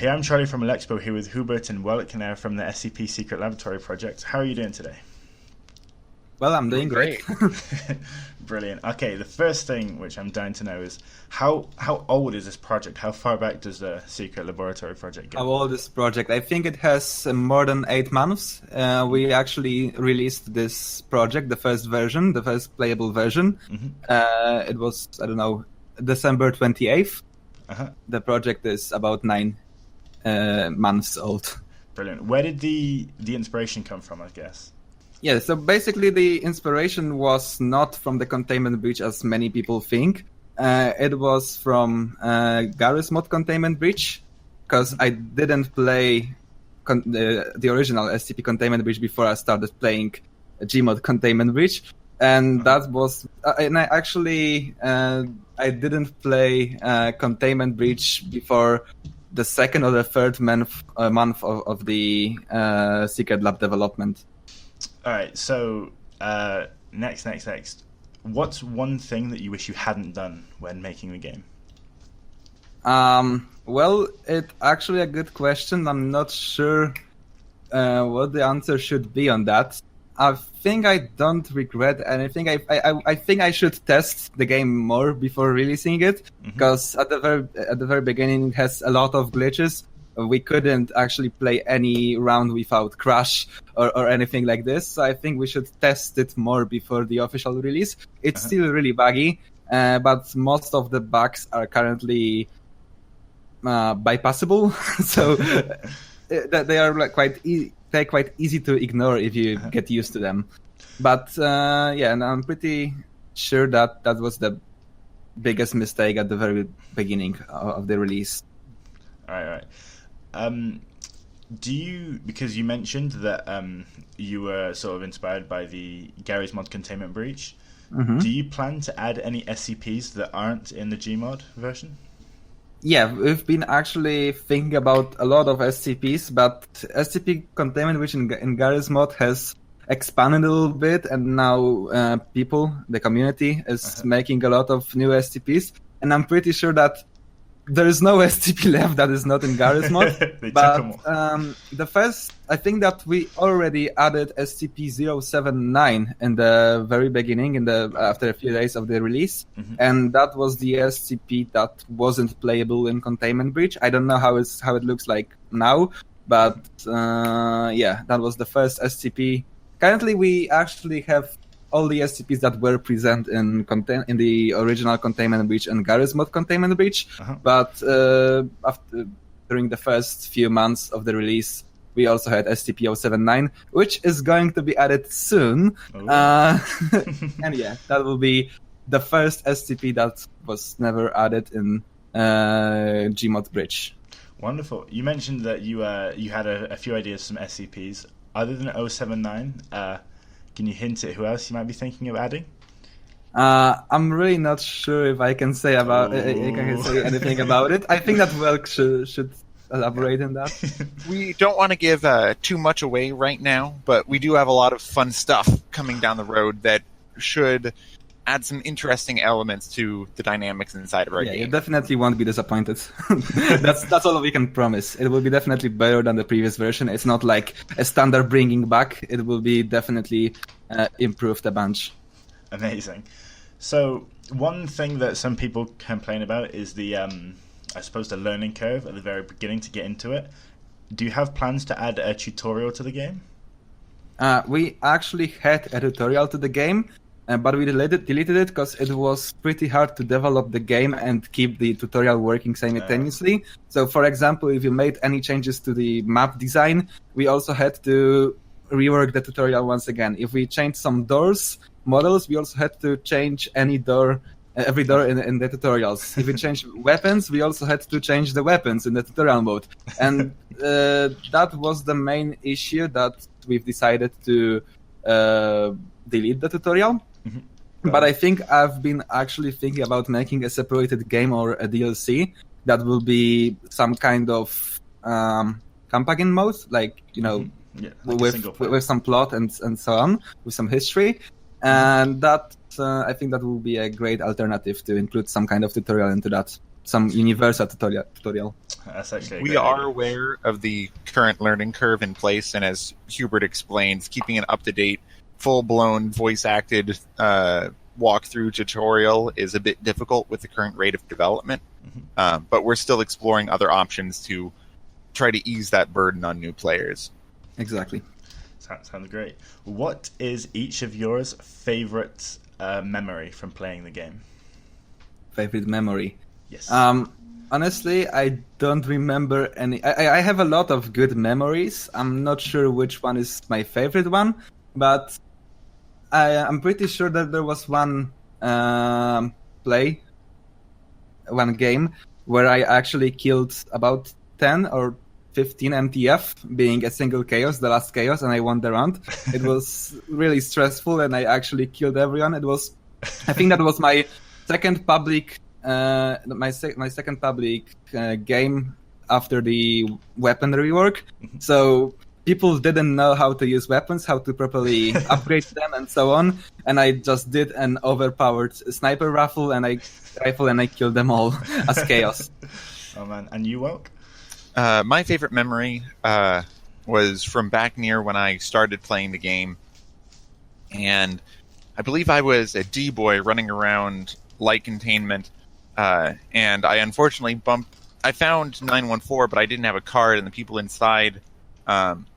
Hey, I'm Charlie from Elecspo here with Hubert and Welknair from the SCP Secret Laboratory Project. How are you doing today? Well, I'm doing great. Brilliant. Okay, the first thing which I'm dying to know is how old is this project? How far back does the Secret Laboratory Project go? How old is this project? I think it has more than 8 months. We actually released this project, the first version, the first playable version. It was, I don't know, December 28th. The project is about 9 months old. Brilliant. Where did the inspiration come from, I guess? Yeah, so basically the inspiration was not from the Containment Breach as many people think. It was from Garry's mod Containment Breach, because I didn't play the original SCP Containment Breach before I started playing Gmod Containment Breach. And that was... and I actually... I didn't play Containment Breach before the second or the third month of the Secret Lab development. All right, so next. What's one thing that you wish you hadn't done when making the game? Well, it's actually a good question. I'm not sure what the answer should be on that. I think I don't regret anything. I think I should test the game more before releasing it, because at the very beginning it has a lot of glitches. We couldn't actually play any round without crash or anything like this. So I think we should test it more before the official release. It's still really buggy, but most of the bugs are currently bypassable. So they are like they're quite easy to ignore if you get used to them. But yeah, and I'm pretty sure that was the biggest mistake at the very beginning of the release. All right. Because you mentioned that you were sort of inspired by the Garry's mod Containment Breach, do you plan to add any SCPs that aren't in the Gmod version? Yeah, we've been actually thinking about a lot of SCPs, but SCP Containment Breach in Garry's mod has expanded a little bit, and now people, the community, is making a lot of new SCPs, and I'm pretty sure that there is no SCP left that is not in Garry's mod. But the first, I think that we already added SCP-079 in the very beginning, after a few days of the release, and that was the SCP that wasn't playable in Containment Breach. I don't know how it looks like now, but yeah, that was the first SCP. Currently, we actually have all the SCPs that were present in the original Containment Breach and Garry's mod Containment Breach, but during the first few months of the release, we also had SCP-079, which is going to be added soon. And yeah, that will be the first SCP that was never added in Gmod Breach. Wonderful. You mentioned that you had a few ideas from SCPs. Other than 079, can you hint at who else you might be thinking of adding? I'm really not sure if I can say anything about it. I think that Welk should elaborate on that. We don't want to give too much away right now, but we do have a lot of fun stuff coming down the road that should add some interesting elements to the dynamics inside of our game. You definitely won't be disappointed. That's all we can promise. It will be definitely better than the previous version. It's not like a standard bringing back. It will be definitely improved a bunch. Amazing. So one thing that some people complain about is the, I suppose, the learning curve at the very beginning to get into it. Do you have plans to add a tutorial to the game? We actually had a tutorial to the game, but we deleted it because it was pretty hard to develop the game and keep the tutorial working simultaneously. So, for example, if you made any changes to the map design, we also had to rework the tutorial once again. If we changed some doors models, we also had to change every door in the tutorials. If we changed weapons, we also had to change the weapons in the tutorial mode. And that was the main issue that we've decided to delete the tutorial. But I think I've been actually thinking about making a separated game or a DLC that will be some kind of campaign mode, like, you know, with some plot and so on, with some history. And that I think that will be a great alternative to include some kind of tutorial into that. some universal tutorial. That's actually a We great are idea. aware of the current learning curve in place, and as Hubert explains, keeping an up-to-date, full-blown, voice-acted walkthrough tutorial is a bit difficult with the current rate of development. But we're still exploring other options to try to ease that burden on new players. Exactly. Sounds great. What is each of yours favorite memory from playing the game? Favorite memory. Yes. Honestly, I don't remember any. I have a lot of good memories. I'm not sure which one is my favorite one, but I'm pretty sure that there was one game where I actually killed about 10 or 15 MTF, being a single chaos, the last chaos, and I won the round. It was really stressful, and I actually killed everyone. I think that was my second public, second public game after the weapon rework. So people didn't know how to use weapons, how to properly upgrade them, and so on. And I just did an overpowered sniper rifle, and I killed them all as chaos. Oh man, and you, Welk? My favorite memory was from back near when I started playing the game, and I believe I was a D-boy running around light containment, and I unfortunately I found 914, but I didn't have a card, and the people inside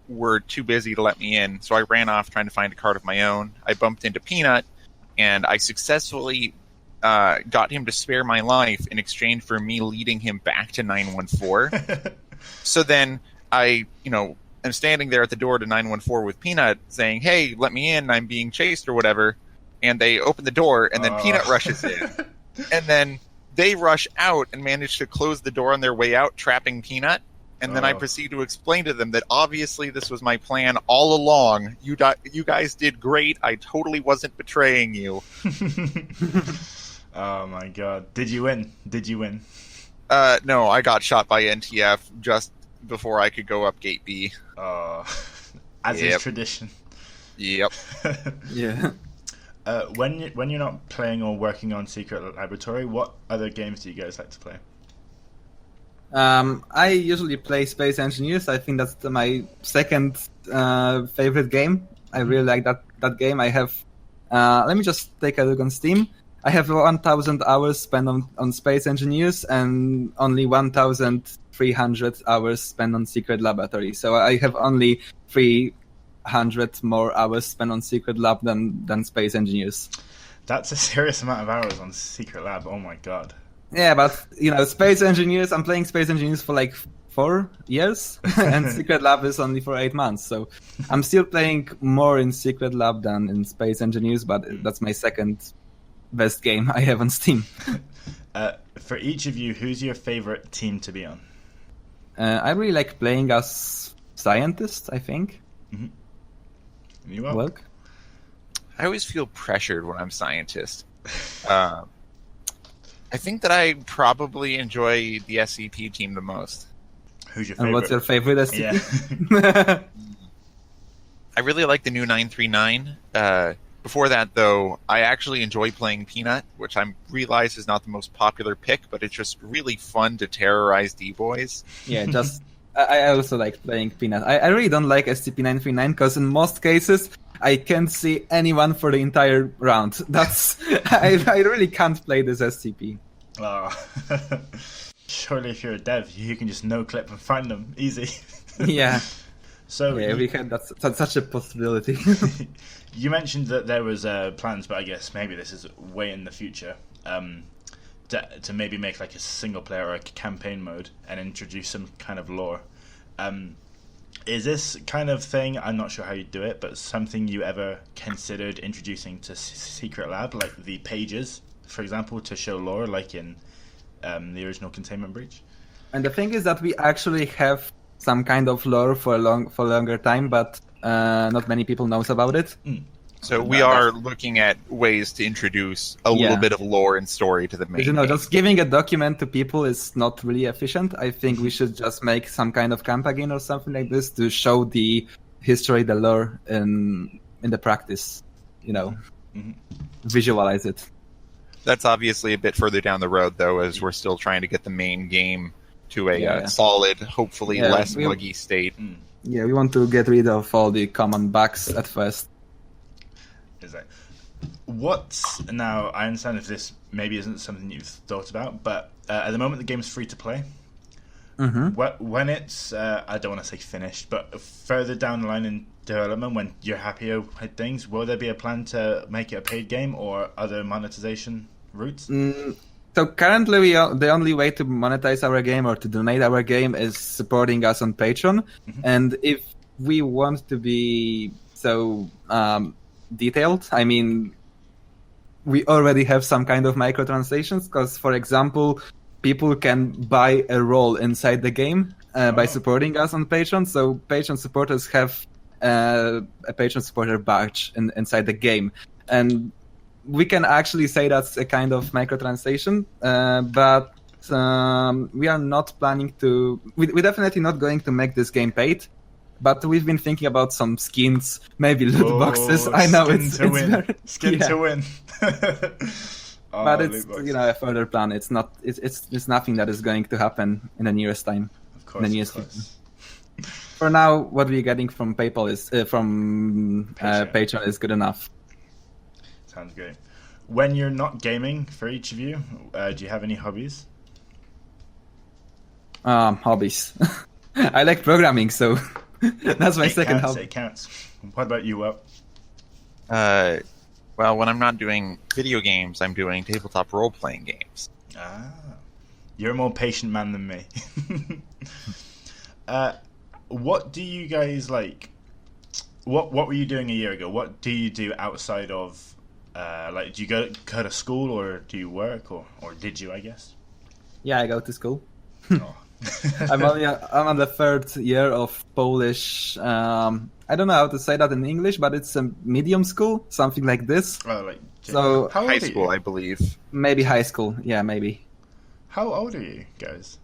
were too busy to let me in, so I ran off trying to find a card of my own. I bumped into Peanut, and I successfully got him to spare my life in exchange for me leading him back to 914. So then I, am standing there at the door to 914 with Peanut saying, "Hey, let me in, I'm being chased," or whatever. And they open the door, and then Peanut rushes in. And then they rush out and manage to close the door on their way out, trapping Peanut. And then I proceed to explain to them that obviously this was my plan all along. You guys did great. I totally wasn't betraying you. Oh my god. Did you win? No, I got shot by NTF just before I could go up gate B. As is tradition. Yep. Yeah. When you're not playing or working on Secret Laboratory, what other games do you guys like to play? I usually play Space Engineers. I think that's my second favorite game. I really like that game. I have. Let me just take a look on Steam. I have 1,000 hours spent on Space Engineers and only 1,300 hours spent on Secret Laboratory. So I have only 300 more hours spent on Secret Lab than Space Engineers. That's a serious amount of hours on Secret Lab. Oh my god. Yeah, but Space Engineers. I'm playing Space Engineers for like 4 years, and Secret Lab is only for 8 months. So I'm still playing more in Secret Lab than in Space Engineers, but that's my second best game I have on Steam. For each of you, who's your favorite team to be on? I really like playing as scientist, I think. Mm-hmm. You are? Welk? I always feel pressured when I'm scientist. I think that I probably enjoy the SCP team the most. Who's your favorite? And what's your favorite SCP? Yeah. I really like the new 939. Before that, though, I actually enjoy playing Peanut, which I realize is not the most popular pick, but it's just really fun to terrorize D-boys. Yeah, I also like playing Peanut. I really don't like SCP-939 because in most cases I can't see anyone for the entire round. I really can't play this SCP. Oh. Surely if you're a dev, you can just no-clip and find them. Easy. Yeah. So yeah, we had that's such a possibility. You mentioned that there was plans, but I guess maybe this is way in the future, to maybe make like a single player or a campaign mode and introduce some kind of lore. Is this kind of thing, I'm not sure how you do it, but something you ever considered introducing to Secret Lab, like the pages, for example, to show lore, like in the original Containment Breach? And the thing is that we actually have some kind of lore for a longer time, but not many people knows about it. So we are looking at ways to introduce a little bit of lore and story to the main game. Just giving a document to people is not really efficient. I think we should just make some kind of campaign or something like this to show the history, the lore in the practice. Visualize it. That's obviously a bit further down the road, though, as we're still trying to get the main game to a solid, hopefully less buggy state. Yeah, we want to get rid of all the common bugs at first. Exactly. Now, I understand if this maybe isn't something you've thought about, but at the moment the game's free to play. Mm-hmm. When it's, I don't want to say finished, but further down the line in development, when you're happier with things, will there be a plan to make it a paid game or other monetization routes? So currently, the only way to monetize our game or to donate our game is supporting us on Patreon. Mm-hmm. And if we want to be so detailed, I mean, we already have some kind of microtransactions because, for example, people can buy a role inside the game by supporting us on Patreon. So Patreon supporters have a Patreon supporter badge inside the game. And we can actually say that's a kind of microtransaction, but we are not planning to... We're definitely not going to make this game paid, but we've been thinking about some skins, maybe loot boxes. I know it's to win. Very, skin to win. But it's a further plan. It's not. It's nothing that is going to happen in the nearest time. Of course. In the nearest future. For now, what we're getting from PayPal is from Patreon is good enough. Sounds great. When you're not gaming, for each of you, do you have any hobbies? Hobbies. I like programming, so that's my second hobby. It counts. What about you, Will? Well, when I'm not doing video games, I'm doing tabletop role-playing games. You're a more patient man than me. What do you guys like? What were you doing a year ago? What do you do outside of do you go to school or do you work or did you? I guess. Yeah, I go to school. Oh. I'm on the third year of Polish. I don't know how to say that in English, but it's a medium school, something like this. So how old high school, I believe. Maybe high school. Yeah, maybe. How old are you guys?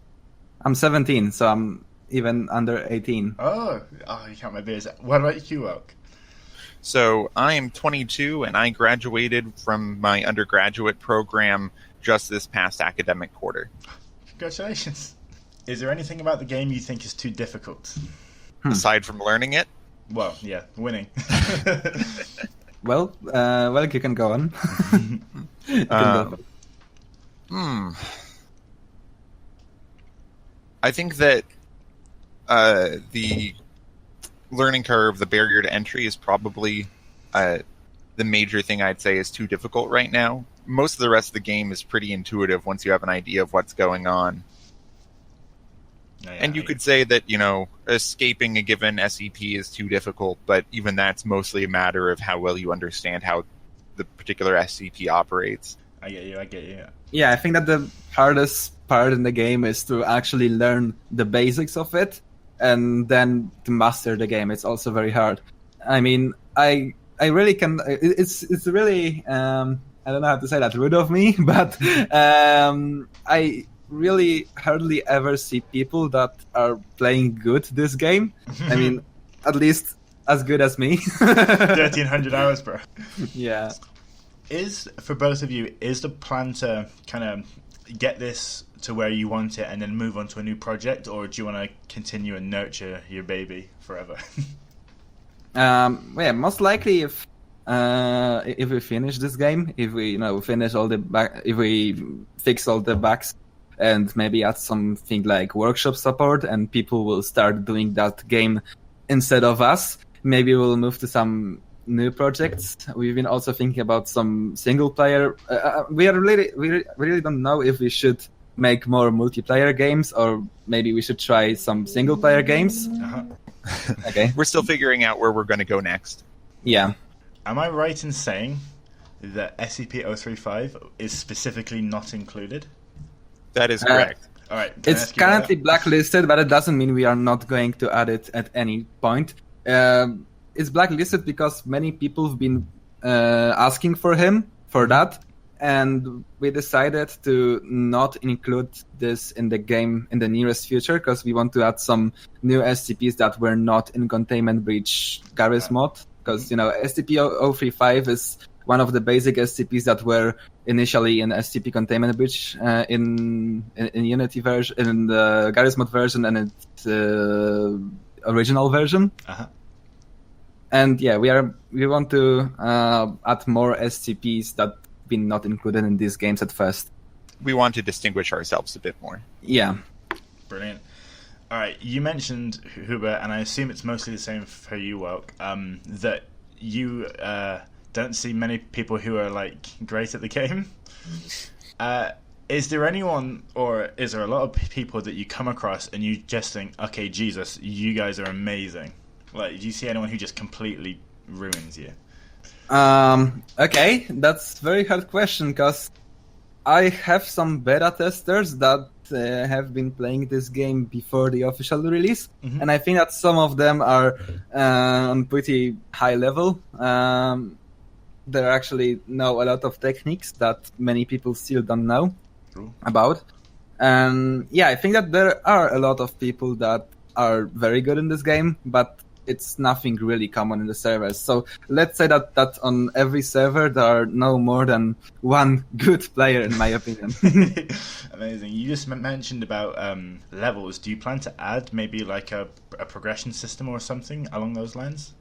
I'm 17, so I'm even under 18. Oh, you count my beers. What about you, Welk? So I am 22, and I graduated from my undergraduate program just this past academic quarter. Congratulations. Is there anything about the game you think is too difficult? Aside from learning it? Well, yeah, winning. Well, you can go on. I think that the learning curve, the barrier to entry, is probably the major thing I'd say is too difficult right now. Most of the rest of the game is pretty intuitive once you have an idea of what's going on. And you could say that, escaping a given SCP is too difficult, but even that's mostly a matter of how well you understand how the particular SCP operates. I get you. Yeah, I think that the hardest part in the game is to actually learn the basics of it, and then to master the game. It's also very hard. I mean, I really can... It's really... I don't know how to say that, rude of me, but I really hardly ever see people that are playing good this game. I mean, at least as good as me. 1,300 hours, bro. Yeah. For both of you, is the plan to kind of get this to where you want it and then move on to a new project, or do you want to continue and nurture your baby forever? Yeah, most likely if we finish this game, if we finish all if we fix all the bugs, and maybe add something like workshop support, and people will start doing that game instead of us. Maybe we'll move to some new projects. We've been also thinking about some single player. We really don't know if we should make more multiplayer games, or maybe we should try some single player games. Okay. We're still figuring out where we're going to go next. Yeah. Am I right in saying that SCP-035 is specifically not included? That is correct. All right. It's currently blacklisted, but it doesn't mean we are not going to add it at any point. It's blacklisted because many people have been asking for that, and we decided to not include this in the game in the nearest future because we want to add some new SCPs that were not in Containment Breach Garry's mod. Because SCP-035 is one of the basic SCPs that were initially in SCP Containment Breach in Unity version, in the Garry's Mod version, and its original version. Uh-huh. And yeah, we want to add more SCPs that been not included in these games at first. We want to distinguish ourselves a bit more. Yeah. Brilliant. All right, you mentioned, Hubert, and I assume it's mostly the same for you, Welk, that you don't see many people who are like great at the game. Is there anyone, or is there a lot of people that you come across and you just think, okay, Jesus, you guys are amazing? Like, do you see anyone who just completely ruins you? Okay, that's a very hard question, because I have some beta testers that have been playing this game before the official release, and I think that some of them are on pretty high level. They actually know a lot of techniques that many people still don't know about. And yeah, I think that there are a lot of people that are very good in this game, but it's nothing really common in the servers. So let's say that on every server there are no more than one good player, in my opinion. Amazing. You just mentioned about levels. Do you plan to add maybe like a progression system or something along those lines?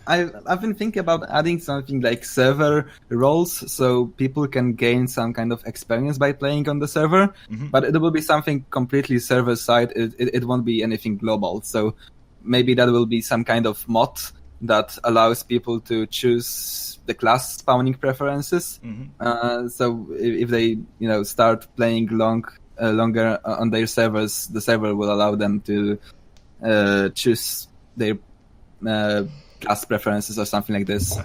I've been thinking about adding something like server roles, so people can gain some kind of experience by playing on the server, but it will be something completely server side. It won't be anything global. So maybe that will be some kind of mod that allows people to choose the class spawning preferences. So if they start playing longer on their servers, the server will allow them to choose their class preferences or something like this.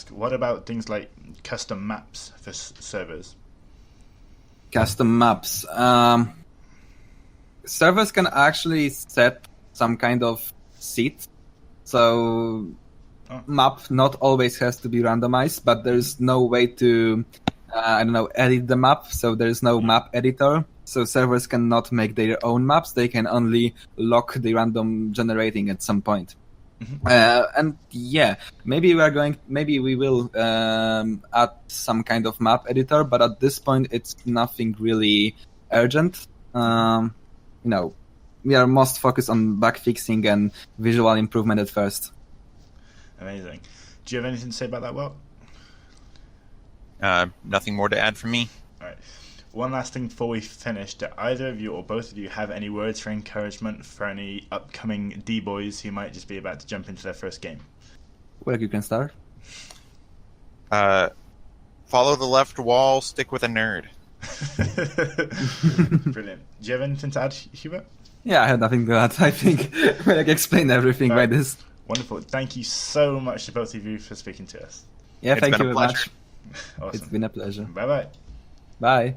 What about things like custom maps for servers? Custom maps. Servers can actually set some kind of seed. So map not always has to be randomized, but there's no way to, edit the map. So there's no map editor. So servers cannot make their own maps. They can only lock the random generating at some point. And yeah, maybe we will add some kind of map editor, but at this point it's nothing really urgent. We are most focused on bug fixing and visual improvement at first. Amazing. Do you have anything to say about that, Will? Nothing more to add from me. All right. One last thing before we finish. Do either of you or both of you have any words for encouragement for any upcoming D-boys who might just be about to jump into their first game? Well, you can start. Follow the left wall, stick with a nerd. Brilliant. Do you have anything to add, Hubert? Yeah, I had nothing to add. I think I explained everything by this. Wonderful. Thank you so much to both of you for speaking to us. Yeah, It's thank been you a very pleasure. much. Awesome. It's been a pleasure. Bye-bye. Bye.